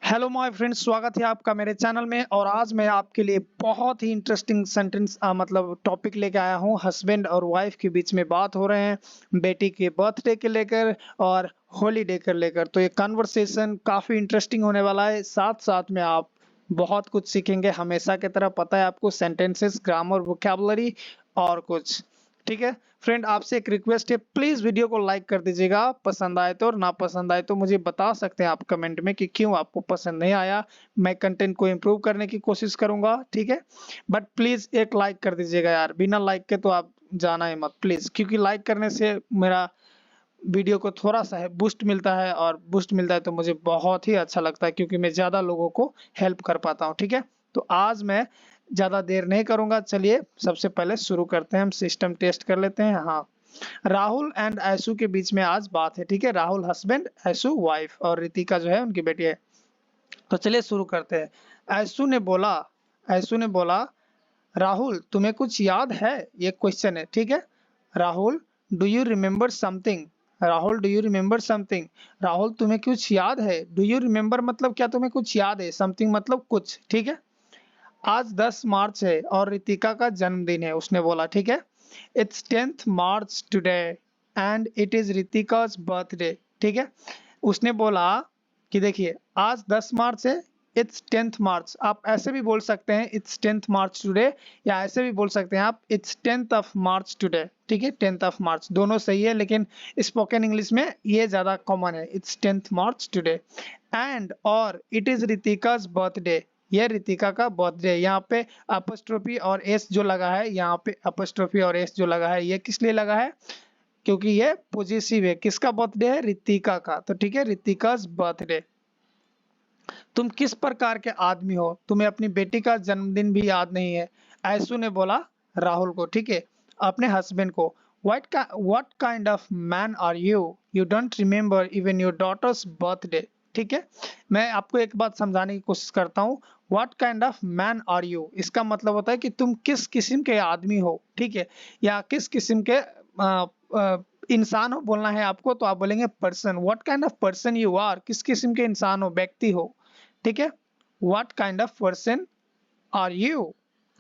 Hello my friends, स्वागत है आपका मेरे चैनल में। और आज मैं आपके लिए बहुत ही इंटरेस्टिंग सेंटेंस मतलब टॉपिक लेके आया हूँ। हस्बैंड और वाइफ के बीच में बात हो रहे हैं बेटी के बर्थडे के लेकर और हॉलीडे के लेकर। तो ये कन्वर्सेशन काफ़ी इंटरेस्टिंग होने वाला है। साथ साथ में आप बहुत कुछ सीखेंगे। हमेशा की तरह पता है आपको, सेंटेंसेस, ग्रामर, वोकैबुलरी और कुछ। ठीक है फ्रेंड, आपसे एक रिक्वेस्ट है, प्लीज वीडियो को लाइक कर दीजिएगा पसंद आए तो, और ना पसंद आए तो मुझे बता सकते हैं आप कमेंट में कि क्यों आपको पसंद नहीं आया। मैं कंटेंट को इम्प्रूव करने की कोशिश करूंगा, ठीक है। बट प्लीज एक लाइक कर दीजिएगा यार, बिना लाइक के तो आप जाना है मत प्लीज, क्योंकि लाइक करने से मेरा वीडियो को थोड़ा सा है बूस्ट मिलता है, और बूस्ट मिलता है तो मुझे बहुत ही अच्छा लगता है, क्योंकि मैं ज़्यादा लोगों को हेल्प कर पाता हूँ। ठीक है, तो आज मैं ज़्यादा देर नहीं करूंगा। चलिए सबसे पहले शुरू करते हैं, हम सिस्टम टेस्ट कर लेते हैं। हाँ, राहुल एंड ऐशु के बीच में आज बात है। ठीक है, राहुल हस्बैंड, ऐशु वाइफ, और रितिका जो है उनकी बेटी है। तो चलिए शुरू करते हैं। ऐशु ने बोला राहुल तुम्हें कुछ याद है, ये क्वेश्चन है। ठीक है, Rahul do you remember something. Rahul do you remember something. Rahul तुम्हें कुछ याद है। डू यू रिमेम्बर मतलब क्या तुम्हें कुछ याद है, समथिंग मतलब कुछ। ठीक है, आज 10 मार्च है और रितिका का जन्मदिन है, उसने बोला। ठीक है, it's 10th March today and it is रितिका's बर्थडे। ठीक है, उसने बोला कि देखिए आज 10 मार्च है, इट्स 10th मार्च। आप ऐसे भी बोल सकते हैं इट्स 10th मार्च टुडे, या ऐसे भी बोल सकते हैं आप it's 10th of March today. ठीक है, 10th ऑफ मार्च दोनों सही है, लेकिन स्पोकन इंग्लिश में ये ज्यादा कॉमन है, it's 10th March today and और इट इज रितिका's बर्थडे। ये रितिका का बर्थडे। यहाँ पे अपोस्ट्रोफी और एस जो लगा है, यहाँ पे अपोस्ट्रोफी और एस जो लगा है, ये किस लिए लगा है, क्योंकि ये पॉजिटिव है। किसका बर्थडे है, रितिका का। तो ठीक है, रितिका's बर्थडे। तुम किस प्रकार के आदमी हो, तुम्हें अपनी बेटी का जन्मदिन भी याद नहीं है, ऐसु ने बोला राहुल को। ठीक है, अपने हस्बैंड को। what kind of man are you, you don't remember even your daughter's birthday। ठीक है, मैं आपको एक बात समझाने की कोशिश करता हूँ। what kind of man are you, इसका मतलब होता है कि तुम किस किस्म के आदमी हो। ठीक है, या किस किस्म के इंसान हो बोलना है आपको, तो आप बोलेंगे person. what kind of person you are, किस किस्म के इंसान हो, व्यक्ति हो। ठीक है, what kind of person are you,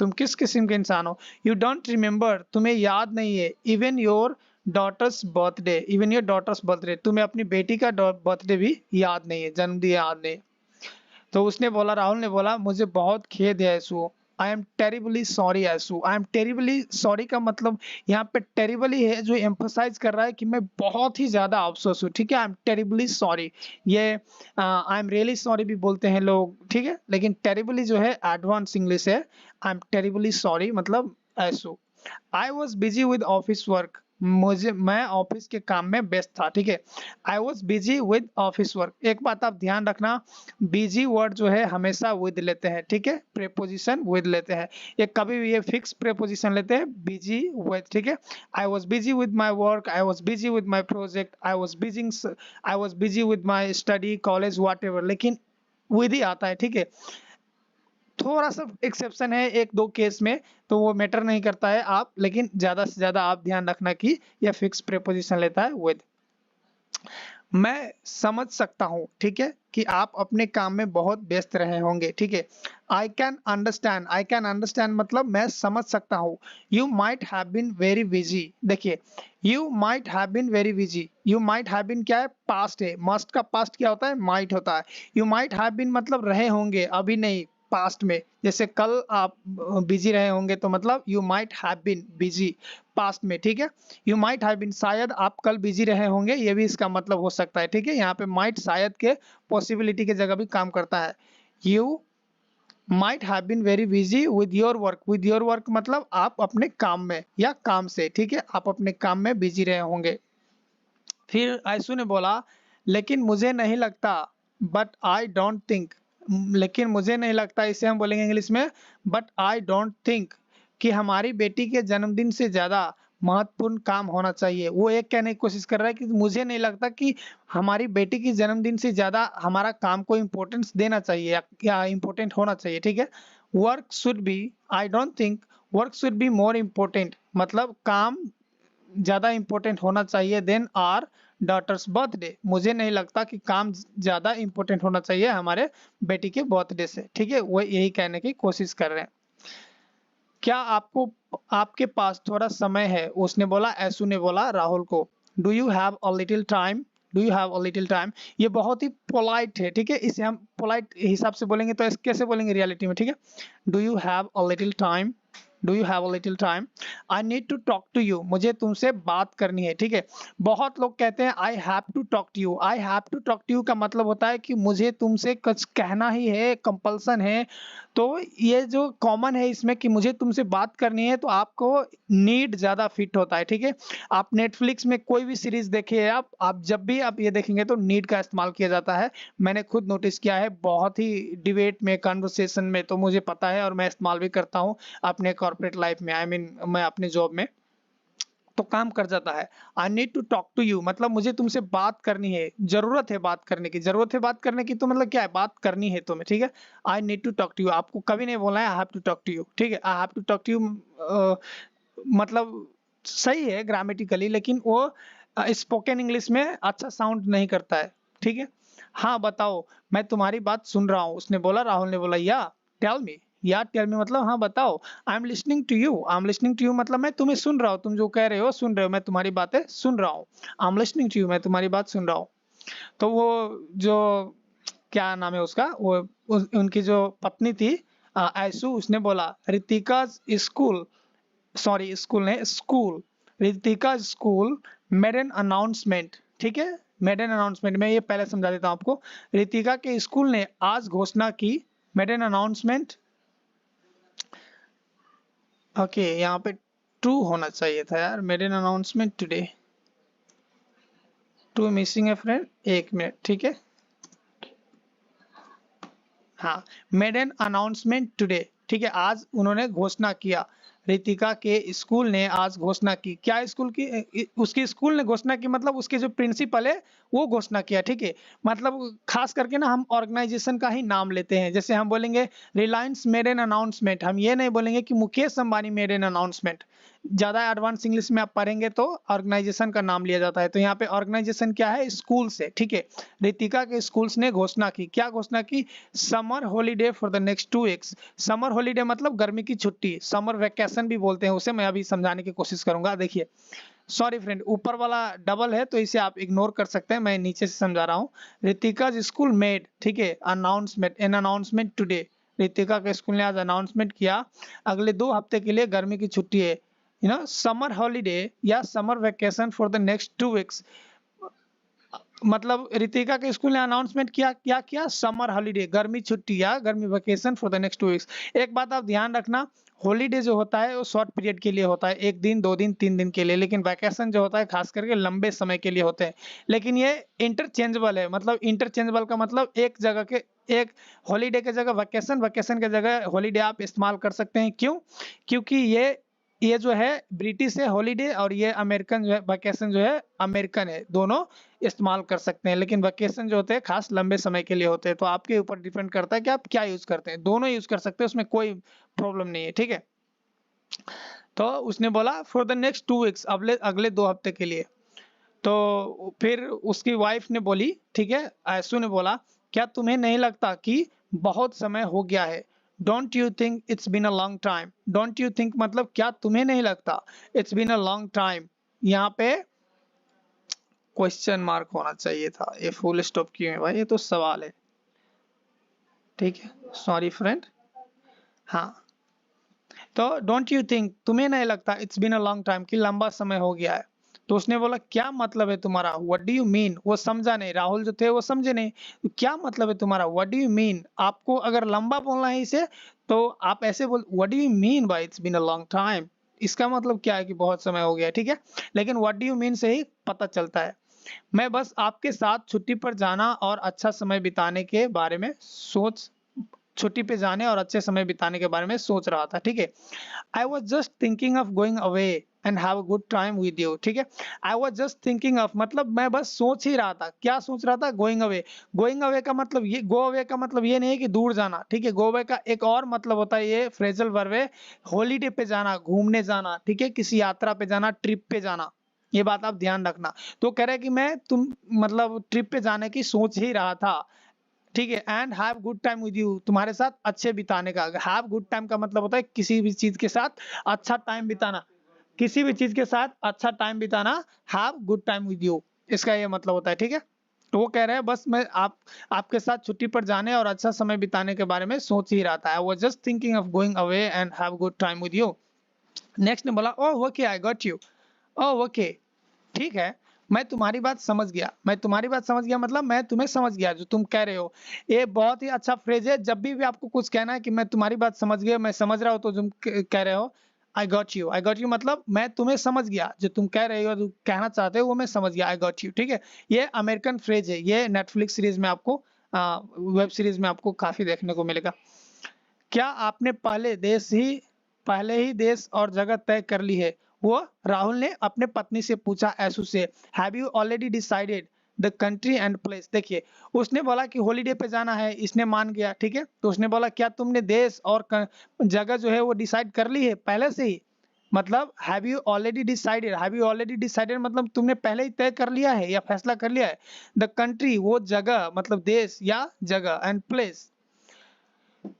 तुम किस किस्म के इंसान हो। यू डोंट रिमेम्बर, तुम्हें याद नहीं है। Even your daughter's birthday, even your daughter's birthday, तुम्हें अपनी बेटी का बर्थडे भी याद नहीं है, जन्मदिन याद नहीं। तो उसने बोला, राहुल ने बोला मुझे बहुत खेद है Aishu, I am terribly sorry Aishu. I am terribly sorry का मतलब यहाँ पे टेरिबली है, जो एम्फोसाइज कर रहा है कि मैं बहुत ही ज्यादा अफसोस हूँ। ठीक है, आई एम टेरिबली सॉरी। ये आई एम रियली सॉरी भी बोलते हैं लोग, ठीक है, लेकिन टेरिबली जो है एडवांस इंग्लिश है। आई एम टेरिबली सॉरी मतलब Aishu. I was busy with office work, मैं ऑफिस के काम में व्यस्त था। ठीक है, I was busy with office work. एक बात आप ध्यान रखना, बिजी वर्ड जो है हमेशा विद लेते हैं। ठीक है, प्रेपोजिशन विद लेते हैं, ये कभी भी ये फिक्स प्रेपोजिशन लेते हैं, बिजी विद। ठीक है, I was busy with my work, I was busy with my project, I was busy with my study college what ever, लेकिन विद ही आता है। ठीक है, थोड़ा सा एक्सेप्शन है एक दो केस में, तो वो मैटर नहीं करता है आप, लेकिन ज्यादा से ज्यादा आप ध्यान रखना कि यह फिक्स प्रेपोजिशन लेता है विद। मैं समझ सकता हूँ, ठीक है, कि आप अपने काम में बहुत व्यस्त रहे होंगे। ठीक है, I can understand, I can understand मतलब मैं समझ सकता हूँ। You might have been very busy. देखिए, you might have been very busy, you might have been क्या है, पास्ट है। मस्ट का पास्ट क्या होता है, माइट होता है। यू माइट हैव बीन मतलब रहे होंगे, अभी नहीं, पास्ट में। जैसे कल आप बिजी रहे होंगे, तो मतलब you might have been busy past में। ठीक है, यू माइट हैव बीन शायद आप कल बिजी रहे होंगे, ये भी इसका मतलब हो सकता है। ठीक है, यहाँ पे माइट शायद के पॉसिबिलिटी के जगह भी काम करता है। You might have been very busy with your work, with your work मतलब आप अपने काम में या काम से। ठीक है, आप अपने काम में बिजी रहे होंगे। फिर आयशु ने बोला लेकिन मुझे नहीं लगता, बट आई डोंट थिंक। लेकिन मुझे नहीं लगता, इसे हम बोलेंगे इंग्लिश में बट आई डोंट थिंक, कि हमारी बेटी के जन्मदिन से ज्यादा महत्वपूर्ण काम होना चाहिए। वो एक कहने की कोशिश कर रहा है कि मुझे नहीं लगता कि हमारी बेटी की जन्मदिन से ज्यादा हमारा काम को इम्पोर्टेंस देना चाहिए या इम्पोर्टेंट होना चाहिए। ठीक है, work should be, I don't think work should be more important मतलब काम ज्यादा इंपॉर्टेंट होना चाहिए देन आर डॉटर्स बर्थडे। मुझे नहीं लगता कि काम ज्यादा इंपॉर्टेंट होना चाहिए हमारे बेटी के बर्थडे से, ठीक है, वो यही कहने की कोशिश कर रहे हैं। क्या आपको आपके पास थोड़ा समय है, उसने बोला, ऐसू ने बोला राहुल को। Do you have a little time, do you have a little time, ये बहुत ही पोलाइट है, ठीक है, इसे हम पोलाइट हिसाब से बोलेंगे तो ऐसे कैसे बोलेंगे रियलिटी में, ठीक है। Do you have a little time, do you have a little time, I need to talk to you, मुझे तुमसे बात करनी है, ठीक है। बहुत लोग कहते हैं I have to talk to you, I have to talk to you का मतलब होता है कि मुझे तुमसे कुछ कहना ही है, कंपल्सन है। तो ये जो कॉमन है इसमें कि मुझे तुमसे बात करनी है, तो आपको नीड ज्यादा फिट होता है, ठीक है। आप नेटफ्लिक्स में कोई भी सीरीज देखिए, आप जब भी आप ये देखेंगे तो नीड का इस्तेमाल किया जाता है। मैंने खुद नोटिस किया है बहुत ही डिबेट में, कन्वर्सेशन में, तो मुझे पता है और मैं इस्तेमाल भी करता हूँ अपने कॉर्पोरेट लाइफ में, आई मीन मैं अपने जॉब में तो काम कर जाता है। I need to talk to you मतलब मुझे तुमसे बात करनी है, जरूरत है बात करने की, जरूरत है बात करने की, तो मतलब क्या है, बात करनी है तुम्हें, ठीक है। I need to talk to you, आपको कभी नहीं बोलना है I have to talk to you, ठीक है। I have to talk to you मतलब सही है ग्रामेटिकली, लेकिन वो स्पोकन इंग्लिश में अच्छा साउंड नहीं करता है, ठीक है। हाँ बताओ, मैं तुम्हारी बात सुन रहा हूँ, उसने बोला, राहुल ने बोला, या टेल मी, या टेल मी मतलब हाँ बताओ। I am listening to you, I am listening to you मतलब मैं तुम्हें सुन रहा हूँ, तुम जो कह रहे हो सुन रहे हो, मैं तुम्हारी बातें सुन रहा हूँ। I am listening to you, मैं तुम्हारी बात सुन रहा हूँ। तो वो जो क्या नाम है उसका, वो उनकी जो पत्नी थी ऐसू, उसने बोला रितिका स्कूल, सॉरी स्कूल ने school, Ritika school made an announcement, ठीक है। मेड एन अनाउंसमेंट, मैं ये पहले समझा देता हूँ आपको। रितिका के स्कूल ने आज घोषणा की, मेड एन अनाउंसमेंट, ओके यहाँ पे ट्रू होना चाहिए था यार, made an announcement today, to missing a friend, एक मिनट, ठीक है। हाँ, मेड एन अनाउंसमेंट टुडे, ठीक है, आज उन्होंने घोषणा किया। रितिका के स्कूल ने आज घोषणा की, क्या स्कूल की, उसके स्कूल ने घोषणा की मतलब उसके जो प्रिंसिपल है वो घोषणा किया, ठीक है। मतलब खास करके ना हम ऑर्गेनाइजेशन का ही नाम लेते हैं, जैसे हम बोलेंगे रिलायंस मेड एन अनाउंसमेंट, हम ये नहीं बोलेंगे कि Mukesh Ambani made an announcement. ज्यादा एडवांस इंग्लिश में आप पढ़ेंगे तो ऑर्गेनाइजेशन का नाम लिया जाता है, तो यहाँ पे ऑर्गेनाइजेशन क्या है, स्कूल से, ठीक है। रितिका के स्कूल्स ने घोषणा की, क्या घोषणा की, summer holiday for the next 2 weeks. Summer holiday मतलब गर्मी की छुट्टी, समर वेकेशन भी बोलते हैं उसे, मैं अभी समझाने की कोशिश करूंगा। देखिए सॉरी फ्रेंड, ऊपर वाला डबल है तो इसे आप इग्नोर कर सकते हैं, मैं नीचे से समझा रहा हूँ। रितिका स्कूल मेड, ठीक है, announcement, N announcement today, Ritika के स्कूल ने आज अनाउंसमेंट किया, अगले 2 हफ्ते के लिए गर्मी की छुट्टी है, समर हॉलीडे या summer vacation for the next 2 weeks. मतलब रितिका के स्कूल ने अनाउंसमेंट किया, क्या किया, समर हॉलीडे, गर्मी छुट्टी या गर्मी vacation for the next 2 weeks. एक बात आप ध्यान रखना, हॉलीडे जो होता है वो शॉर्ट पीरियड के लिए होता है, 1 दिन 2 दिन 3 दिन के लिए, लेकिन वैकेशन जो होता है खास करके लंबे समय के लिए होते हैं। लेकिन ये इंटरचेंजेबल है, मतलब इंटरचेंजेबल का मतलब एक जगह के, एक हॉलीडे के जगह वैकेशन, वैकेशन के जगह हॉलीडे आप इस्तेमाल कर सकते हैं। क्यों, क्योंकि ये जो है ब्रिटिश है हॉलीडे, और ये अमेरिकन जो है वैकेशन जो है अमेरिकन है, दोनों इस्तेमाल कर सकते हैं। लेकिन वैकेशन जो होते हैं खास लंबे समय के लिए होते हैं, तो आपके ऊपर डिपेंड करता है कि आप क्या यूज करते हैं, दोनों यूज कर सकते हैं, उसमें कोई प्रॉब्लम नहीं है, ठीक है। तो उसने बोला फॉर द नेक्स्ट 2 वीक्स, अगले अगले 2 हफ्ते के लिए। तो फिर उसकी वाइफ ने बोली, ठीक है, आयशू ने बोला, क्या तुम्हें नहीं लगता कि बहुत समय हो गया है, don't you think it's been a long time, don't you think मतलब क्या तुम्हें नहीं लगता, it's been a long time, यहाँ पे क्वेश्चन मार्क होना चाहिए था, ये फुल स्टॉप क्यों है भाई, ये तो सवाल है, ठीक है, सॉरी फ्रेंड। हाँ, तो डोंट यू थिंक, तुम्हें नहीं लगता, it's been a long time कि लंबा समय हो गया है। तो उसने बोला क्या मतलब है तुम्हारा, व्हाट डू यू मीन, वो समझा नहीं, राहुल जो थे वो समझे नहीं, तो क्या मतलब है तुम्हारा, व्हाट डू यू मीन, आपको अगर लंबा बोलना है इसे तो आप ऐसे बोल, what do you mean by it's been a long time, इसका मतलब क्या है कि बहुत समय हो गया, ठीक है। लेकिन व्हाट डू यू मीन से ही पता चलता है। मैं बस आपके साथ छुट्टी पर जाना और अच्छा समय बिताने के बारे में सोच, छुट्टी पे जाने और अच्छे समय बिताने के बारे में सोच रहा था, ठीक है। I was just thinking of going away and have a good time with you, ठीक है। I was just thinking of मतलब मैं बस सोच ही रहा था, क्या सोच रहा था, गोइंग अवे। गोइंग अवे का मतलब ये, गो अवे का मतलब ये नहीं है कि दूर जाना, ठीक है। गो अवे का एक और मतलब होता है, ये फ्रेजल वर्ब है, हॉलीडे पे जाना, घूमने जाना, ठीक है, किसी यात्रा पे जाना, ट्रिप पे जाना, ये बात आप ध्यान रखना। तो कह रहे हैं कि मैं तुम मतलब ट्रिप पे जाने की सोच ही रहा था, ठीक है। And have good time with you, तुम्हारे साथ अच्छे बिताने का। हैव गुड टाइम का मतलब होता है किसी भी चीज के साथ अच्छा टाइम बिताना, किसी भी चीज के साथ अच्छा टाइम बिताना, have good time with you, इसका ये मतलब होता है, ठीक है। तो वो कह रहे हैं बस मैं आपके साथ छुट्टी पर जाने और अच्छा समय बिताने के बारे में सोच ही रहा था। I was just thinking of going away and have good time with you. Next ने बोला oh okay I got you, oh okay ठीक है, मैं तुम्हारी बात समझ गया, मैं तुम्हारी बात समझ गया मतलब मैं तुम्हें समझ गया जो तुम कह रहे हो। ये बहुत ही अच्छा फ्रेज है, जब भी आपको कुछ कहना है कि मैं तुम्हारी बात समझ गया, मैं समझ रहा हूँ, तो तुम कह रहे हो आई गॉट यू मतलब मैं तुम्हें समझ गया, जो तुम कह रहे हो जो कहना चाहते हो वो मैं समझ गया, आई गॉट यू, ठीक है। ये अमेरिकन फ्रेज है, ये नेटफ्लिक्स सीरीज में आपको वेब सीरीज में आपको काफी देखने को मिलेगा। क्या आपने पहले ही देश और जगह तय कर ली है? वो राहुल ने अपने पत्नी से पूछा ऐसु से, have you already decided the country and place. देखिए उसने बोला कि हॉलीडे पे जाना है, इसने मान गया, ठीक है। तो उसने बोला क्या तुमने देश और जगह जो है वो डिसाइड कर ली है पहले से ही? मतलब हैव यू ऑलरेडी डिसाइडेड मतलब तुमने पहले ही तय कर लिया है या फैसला कर लिया है। द कंट्री वो जगह मतलब देश या जगह, एंड प्लेस।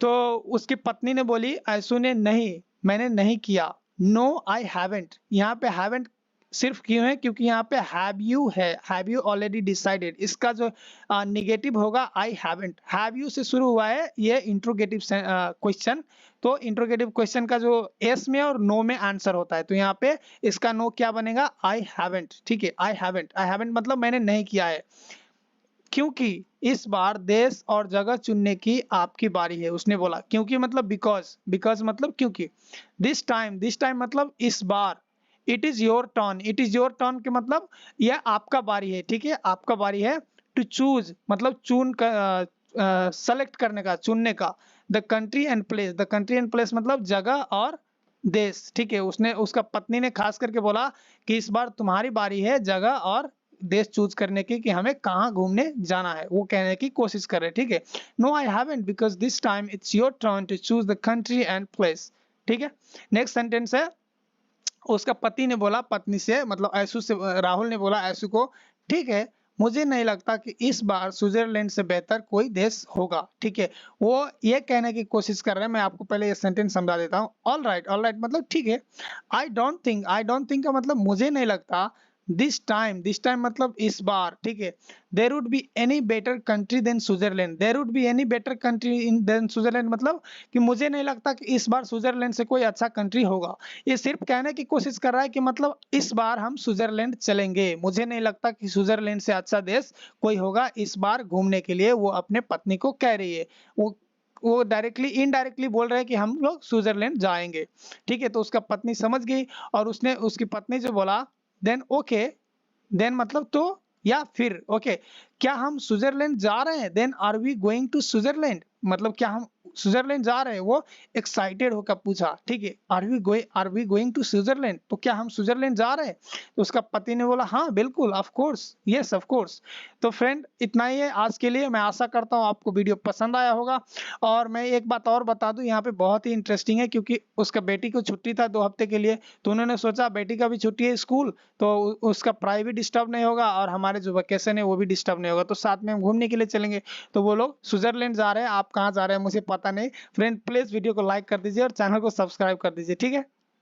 तो उसकी पत्नी ने बोली ऐसू ने नहीं, मैंने नहीं किया। नो आई हैवेंट, यहाँ पे हैवेंट सिर्फ क्यों है क्योंकि यहाँ पे हैव यू है, हैव यू ऑलरेडी डिसाइडेड, इसका जो निगेटिव होगा आई हैवेंट। हैव यू से शुरू हुआ है ये इंट्रोगेटिव क्वेश्चन, तो इंट्रोगेटिव क्वेश्चन का जो एस में और नो में आंसर होता है, तो यहाँ पे इसका नो क्या बनेगा, आई हैवेंट, ठीक है। आई हैवेंट मतलब मैंने नहीं किया है, क्योंकि इस बार देश और जगह चुनने की आपकी बारी है। उसने बोला क्योंकि मतलब बिकॉज मतलब क्योंकि। दिस टाइम मतलब इस बार। इट इज योर टर्न के मतलब यह आपका बारी है, ठीक है, आपका बारी है। टू चूज मतलब सेलेक्ट करने का, चुनने का। द कंट्री एंड प्लेस मतलब जगह और देश, ठीक है। उसने उसका पत्नी ने खास करके बोला कि इस बार तुम्हारी बारी है जगह और देश चूज करने की कि हमें कहाँ घूमने जाना है, वो कहने की कोशिश कर रहे हैं, ठीक है। No I haven't because this time it's your turn to choose the country and place, ठीक है। नेक्स्ट सेंटेंस है उसका पति ने बोला पत्नी से मतलब ऐसू से, राहुल ने बोला ऐसू को, ठीक है मुझे नहीं लगता कि इस बार स्विट्जरलैंड से बेहतर कोई देश होगा, ठीक है। वो ये कहने की कोशिश कर रहे हैं, मैं आपको पहले ये सेंटेंस समझा देता हूँ। ऑल राइट मतलब ठीक है। आई डोंट थिंक का मतलब मुझे नहीं लगता। दिस टाइम मतलब इस बार, ठीक है। There would be any better country than Switzerland, there would be any better country in than Switzerland मतलब कि मुझे नहीं लगता कि इस बार स्विट्जरलैंड से कोई अच्छा कंट्री होगा। ये सिर्फ कहने की कोशिश कर रहा है कि मतलब इस बार हम स्विट्जरलैंड चलेंगे, मुझे नहीं लगता कि स्विट्जरलैंड से अच्छा देश कोई होगा इस बार घूमने के लिए, वो अपने पत्नी को कह रही है। वो डायरेक्टली इनडायरेक्टली बोल रहे हैं कि हम लोग स्विट्जरलैंड जाएंगे, ठीक है। तो उसका पत्नी समझ गई और उसने उसकी पत्नी जो बोला देन ओके, देन मतलब तो या फिर ओके, क्या हम स्विट्जरलैंड जा रहे हैं, then are we going to Switzerland मतलब क्या हम स्विट्जरलैंड जा रहे हैं, वो एक्साइटेड होकर पूछा, ठीक है। Are we going to Switzerland, तो क्या हम स्विट्जरलैंड जा रहे हैं? तो उसका पति ने बोला हाँ बिल्कुल, of course, yes of course. तो फ्रेंड इतना ही है आज के लिए, मैं आशा करता हूँ आपको वीडियो पसंद आया होगा। और मैं एक बात और बता दूं, यहाँ पे बहुत ही इंटरेस्टिंग है क्योंकि उसका बेटी को छुट्टी था 2 हफ्ते के लिए, तो उन्होंने सोचा बेटी का भी छुट्टी है स्कूल, तो उसका पढ़ाई भी डिस्टर्ब नहीं होगा और हमारे जो वेकेशन है वो भी डिस्टर्ब नहीं होगा, तो साथ में हम घूमने के लिए चलेंगे। तो वो लोग स्विट्जरलैंड जा रहे हैं, आप कहाँ जा रहे हैं मुझे पता नहीं। फ्रेंड प्लीज वीडियो को लाइक कर दीजिए और चैनल को सब्सक्राइब कर दीजिए, ठीक है।